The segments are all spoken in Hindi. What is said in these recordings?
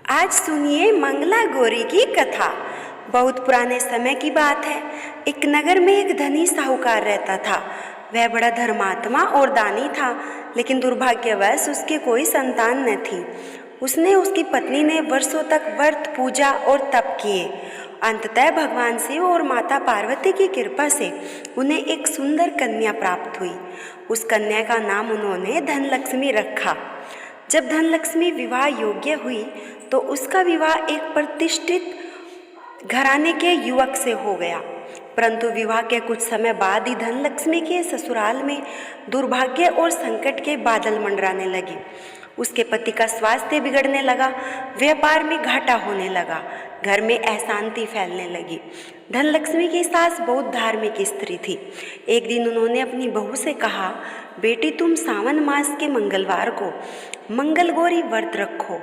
आज सुनिए मंगला गौरी की कथा। बहुत पुराने समय की बात है। एक नगर में एक धनी साहूकार रहता था। वह बड़ा धर्मात्मा और दानी था, लेकिन दुर्भाग्यवश उसके कोई संतान न थी। उसने उसकी पत्नी ने वर्षों तक व्रत, पूजा और तप किए। अंततः भगवान शिव और माता पार्वती की कृपा से उन्हें एक सुंदर कन्या प्राप्त हुई। उस कन्या का नाम उन्होंने धनलक्ष्मी रखा। जब धनलक्ष्मी विवाह योग्य हुई तो उसका विवाह एक प्रतिष्ठित घराने के युवक से हो गया। परंतु विवाह के कुछ समय बाद ही धनलक्ष्मी के ससुराल में दुर्भाग्य और संकट के बादल मंडराने लगे। उसके पति का स्वास्थ्य बिगड़ने लगा, व्यापार में घाटा होने लगा, घर में अशांति फैलने लगी। धनलक्ष्मी की सास बहुत धार्मिक स्त्री थी। एक दिन उन्होंने अपनी बहू से कहा, बेटी तुम सावन मास के मंगलवार को मंगलगौरी व्रत रखो।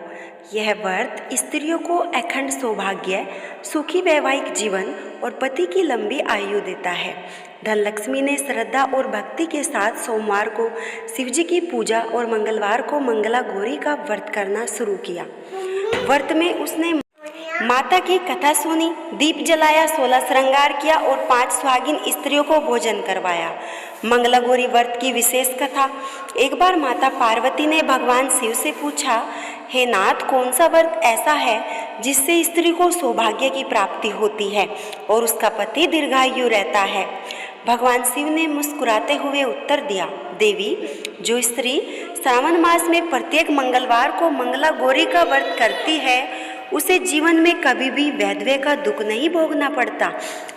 यह व्रत स्त्रियों को अखंड सौभाग्य, सुखी वैवाहिक जीवन और पति की लंबी आयु देता है। धनलक्ष्मी ने श्रद्धा और भक्ति के साथ सोमवार को शिवजी की पूजा और मंगलवार को मंगला गौरी का व्रत करना शुरू किया। व्रत में उसने माता की कथा सुनी, दीप जलाया, 16 श्रृंगार किया और 5 सुहागिन स्त्रियों को भोजन करवाया। मंगला गौरी व्रत की विशेष कथा। एक बार माता पार्वती ने भगवान शिव से पूछा, हे नाथ, कौन सा व्रत ऐसा है जिससे स्त्री को सौभाग्य की प्राप्ति होती है और उसका पति दीर्घायु रहता है? भगवान शिव ने मुस्कुराते हुए उत्तर दिया, देवी, जो स्त्री श्रावण मास में प्रत्येक मंगलवार को मंगला गौरी का व्रत करती है उसे जीवन में कभी भी वैधव्य का दुख नहीं भोगना पड़ता।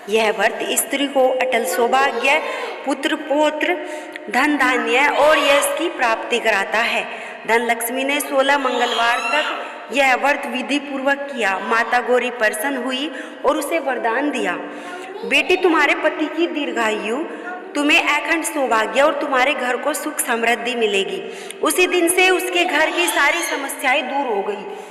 यह व्रत स्त्री को अटल सौभाग्य, पुत्र पौत्र, धन धान्य और यश की प्राप्ति कराता है। धनलक्ष्मी ने 16 मंगलवार तक यह व्रत विधि पूर्वक किया। माता गौरी प्रसन्न हुई और उसे वरदान दिया, बेटी, तुम्हारे पति की दीर्घायु, तुम्हें अखंड सौभाग्य और तुम्हारे घर को सुख समृद्धि मिलेगी। उसी दिन से उसके घर की सारी समस्याएं दूर हो गई।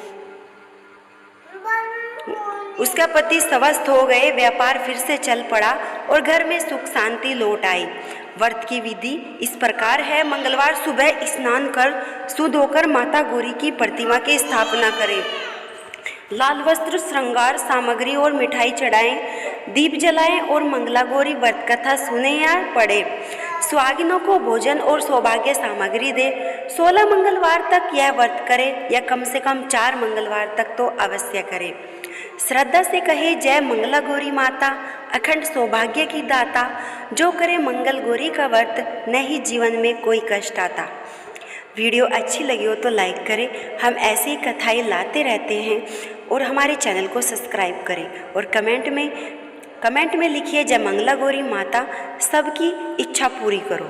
उसका पति स्वस्थ हो गए, व्यापार फिर से चल पड़ा और घर में सुख शांति लौट आई। व्रत की विधि इस प्रकार है। मंगलवार सुबह स्नान कर शुद्ध होकर माता गौरी की प्रतिमा की स्थापना करें। लाल वस्त्र, श्रृंगार सामग्री और मिठाई चढ़ाएं, दीप जलाएं और मंगला गौरी व्रत कथा सुने या पढ़े। सुहागिनों को भोजन और सौभाग्य सामग्री दे। 16 मंगलवार तक यह व्रत करें या कम से कम 4 मंगलवार तक तो अवश्य करें। श्रद्धा से कहे, जय मंगला गौरी माता, अखंड सौभाग्य की दाता। जो करे मंगल गौरी का व्रत, नहीं जीवन में कोई कष्ट आता। वीडियो अच्छी लगी हो तो लाइक करें। हम ऐसी कथाएं लाते रहते हैं और हमारे चैनल को सब्सक्राइब करें और कमेंट में लिखिए, जय मंगला गौरी माता, सबकी इच्छा पूरी करो।